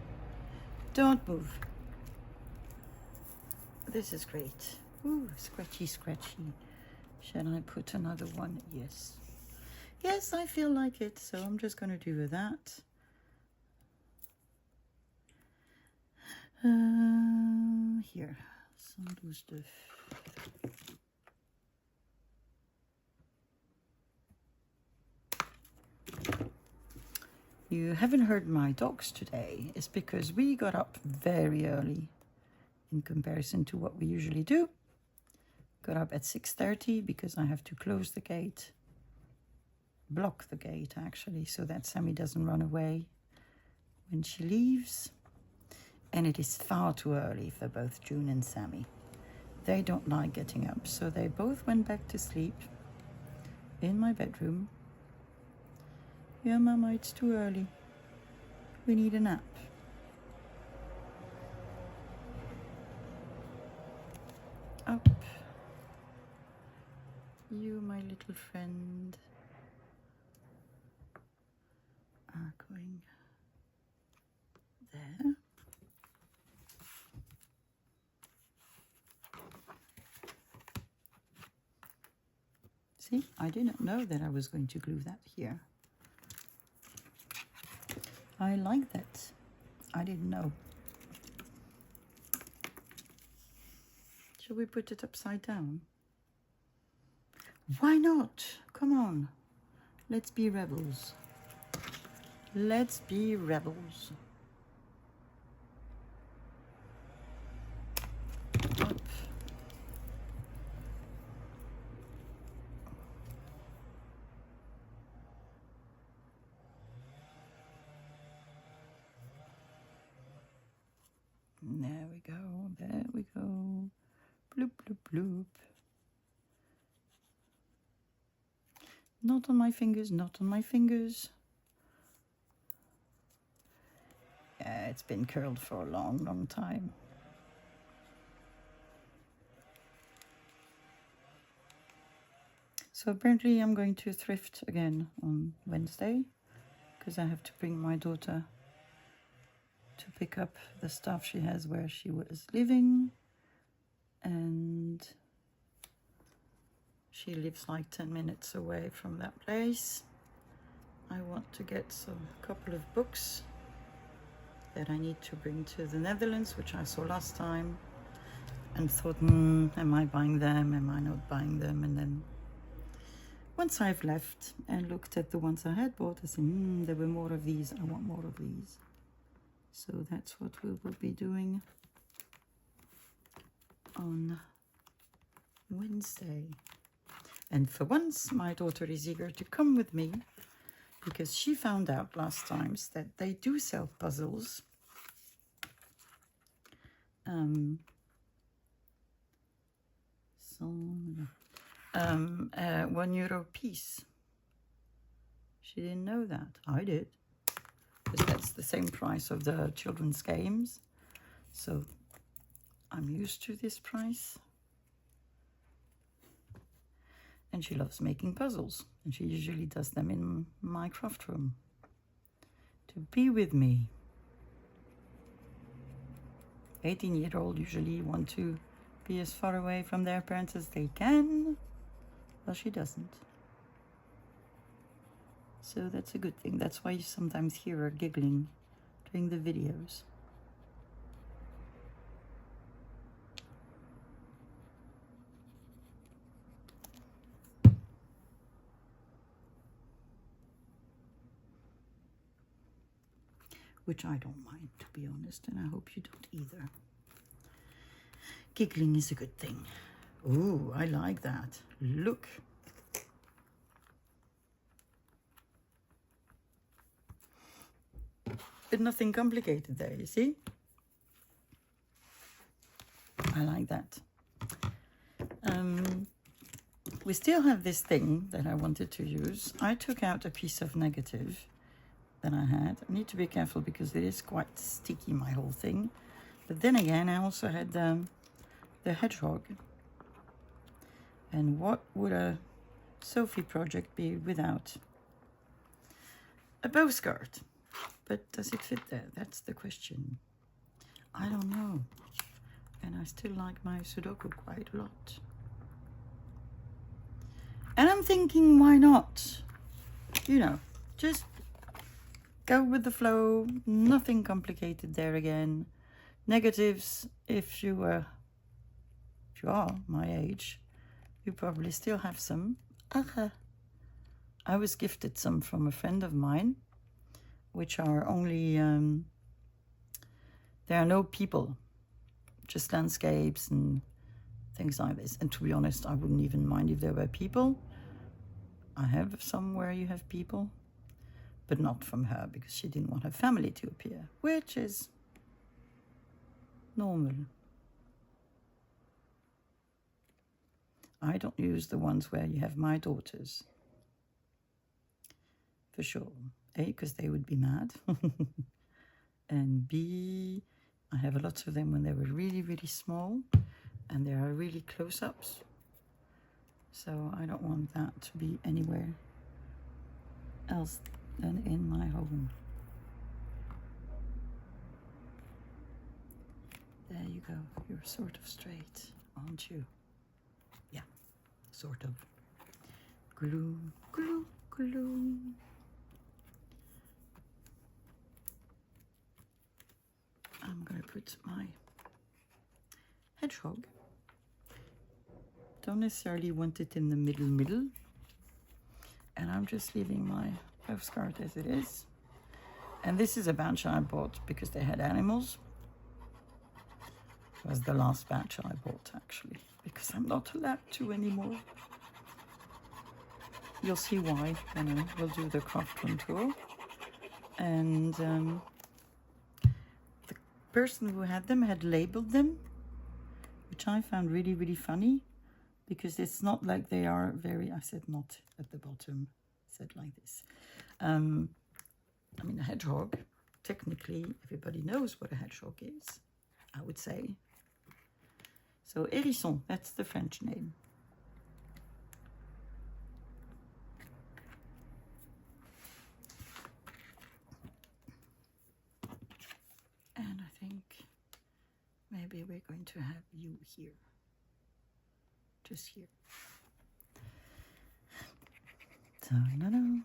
Don't move. This is great. Ooh, scratchy, scratchy. Shall I put another one? Yes. Yes, I feel like it, so I'm just going to do that. Here, some blue stuff. You haven't heard my dogs today. It's because we got up very early in comparison to what we usually do. Got up at 6:30 because I have to close the gate, block the gate actually, so that Sammy doesn't run away when she leaves. And it is far too early for both June and Sammy. They don't like getting up, so they both went back to sleep in my bedroom. Yeah, Mama, it's too early. We need a nap. Up. You, my little friend, are going there. See, I didn't know that I was going to glue that here. I like that. I didn't know. Shall we put it upside down? Why not? Come on. Let's be rebels. Let's be rebels. Up. There we go, there we go. Bloop, bloop, bloop. Not on my fingers, not on my fingers. Yeah, it's been curled for a long, long time. So apparently I'm going to thrift again on Wednesday, because I have to bring my daughter to pick up the stuff she has where she was living. And she lives like 10 minutes away from that place. I want to get a couple of books that I need to bring to the Netherlands, which I saw last time, and thought, am I buying them? Am I not buying them? And then once I've left and looked at the ones I had bought, I said, there were more of these. I want more of these. So that's what we will be doing on Wednesday. And for once, my daughter is eager to come with me, because she found out last times that they do sell puzzles. €1 piece. She didn't know that. I did, because that's the same price of the children's games. So I'm used to this price. And she loves making puzzles, and she usually does them in my craft room to be with me. 18-year-old usually want to be as far away from their parents as they can. Well, she doesn't. So that's a good thing. That's why you sometimes hear her giggling during the videos. Which I don't mind, to be honest, and I hope you don't either. Giggling is a good thing. Ooh, I like that. Look. But nothing complicated there, you see? I like that. We still have this thing that I wanted to use. I took out a piece of negative that I had. I need to be careful because it is quite sticky, my whole thing. But then again, I also had the hedgehog. And what would a Sophie project be without a bow skirt? But does it fit there? That's the question. I don't know. And I still like my Sudoku quite a lot. And I'm thinking, why not? You know, just go with the flow. Nothing complicated there again. Negatives, if you are my age, you probably still have some. I was gifted some from a friend of mine, which are only, there are no people, just landscapes and things like this. And to be honest, I wouldn't even mind if there were people. I have some where you have people, but not from her, because she didn't want her family to appear, which is normal. I don't use the ones where you have my daughters, for sure. A, because they would be mad, and B, I have a lot of them when they were really, really small, and there are really close-ups. So I don't want that to be anywhere else than in my home. There you go. You're sort of straight, aren't you? Yeah, sort of. Glue, glue, glue. I'm going to put my hedgehog. Don't necessarily want it in the middle. And I'm just leaving my postcard as it is. And this is a batch I bought because they had animals. It was the last batch I bought, actually, because I'm not allowed to anymore. You'll see why when we'll do the craft room tour. And the person who had them had labeled them, which I found really, really funny, because it's not like they are very, I said not at the bottom, said like this. I mean, a hedgehog, technically, everybody knows what a hedgehog is, I would say. So, hérisson, that's the French name. maybe we're going to have you here. Just here. Ta-da-da.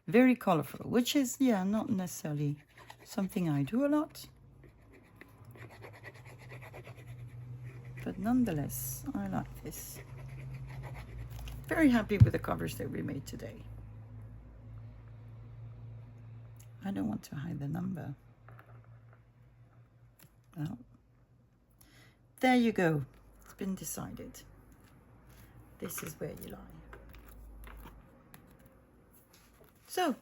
Very colorful, which is, yeah, not necessarily something I do a lot. But nonetheless, I like this. Very happy with the covers that we made today. I don't want to hide the number. Well, there you go. It's been decided. This is where you lie. So,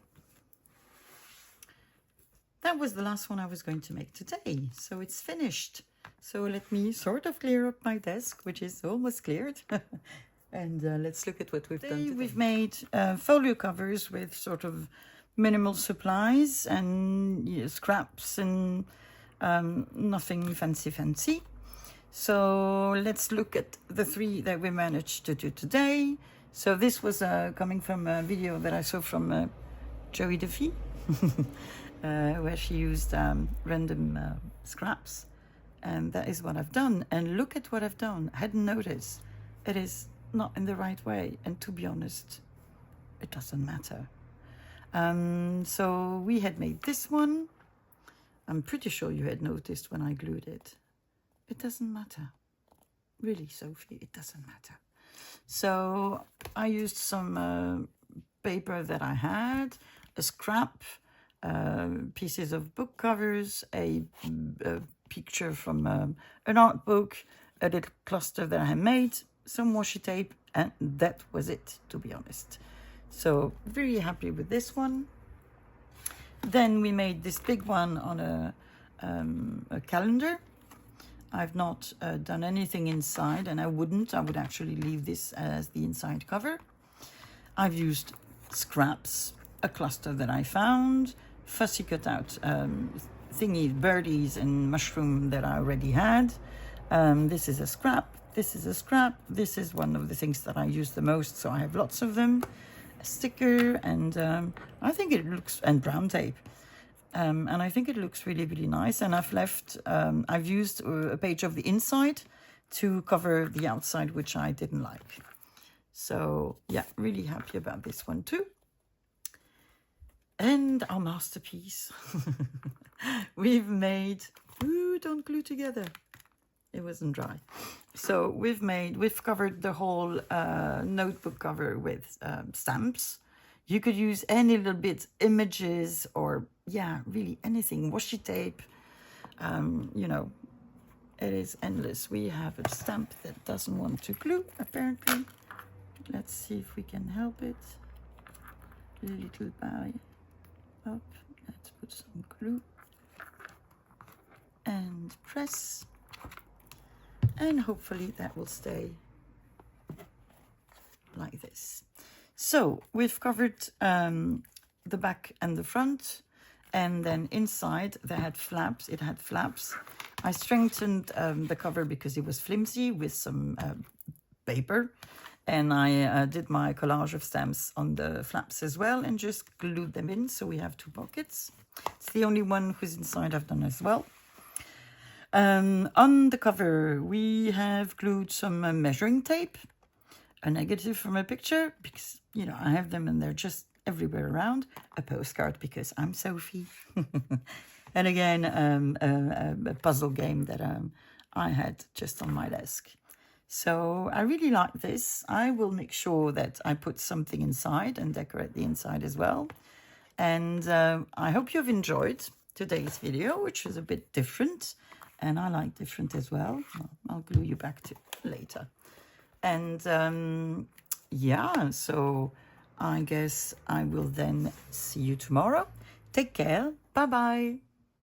that was the last one I was going to make today. So it's finished. So let me sort of clear up my desk, which is almost cleared. And let's look at what we've done today. We've made folio covers with sort of minimal supplies and scraps and nothing fancy. So let's look at the 3 that we managed to do today. So this was coming from a video that I saw from Joey Duffy, where she used random scraps. And that is what I've done. And look at what I've done. I hadn't noticed. It is not in the right way. And to be honest, it doesn't matter. So we had made this one. I'm pretty sure you had noticed when I glued it. It doesn't matter. Really, Sophie, it doesn't matter. So I used some paper that I had, a scrap, pieces of book covers, a picture from an art book, a little cluster that I had made, some washi tape, and that was it, to be honest. So very happy with this one. Then we made this big one on a calendar. I've not done anything inside, and I would actually leave this as the inside cover. I've used scraps, a cluster that I found, fussy cut out thingy, birdies and mushroom that I already had. This is a scrap, this is a scrap, this is one of the things that I use the most, so I have lots of them. A sticker, and I think it looks, and brown tape. And I think it looks really, really nice. And I've left, I've used a page of the inside to cover the outside, which I didn't like. So yeah, really happy about this one too. And our masterpiece. We've made, ooh, don't glue together. It wasn't dry. So we've covered the whole notebook cover with stamps. You could use any little bit, images, or yeah, really anything, washi tape. You know, it is endless. We have a stamp that doesn't want to glue, apparently. Let's see if we can help it. A little by up. Let's put some glue and press. And hopefully that will stay like this. So we've covered the back and the front, and then inside they had flaps. It had flaps. I strengthened the cover because it was flimsy with some paper, and I did my collage of stamps on the flaps as well and just glued them in, so we have 2 pockets. It's the only one whose inside I've done as well. On the cover we have glued some measuring tape, a negative from a picture, because, you know, I have them and they're just everywhere around, a postcard because I'm Sophie, and again a puzzle game that I had just on my desk. So I really like this. I will make sure that I put something inside and decorate the inside as well. And I hope you've enjoyed today's video, which is a bit different, and I like different as well. I'll glue you back to later. And yeah, so I guess I will then see you tomorrow. Take care. Bye-bye.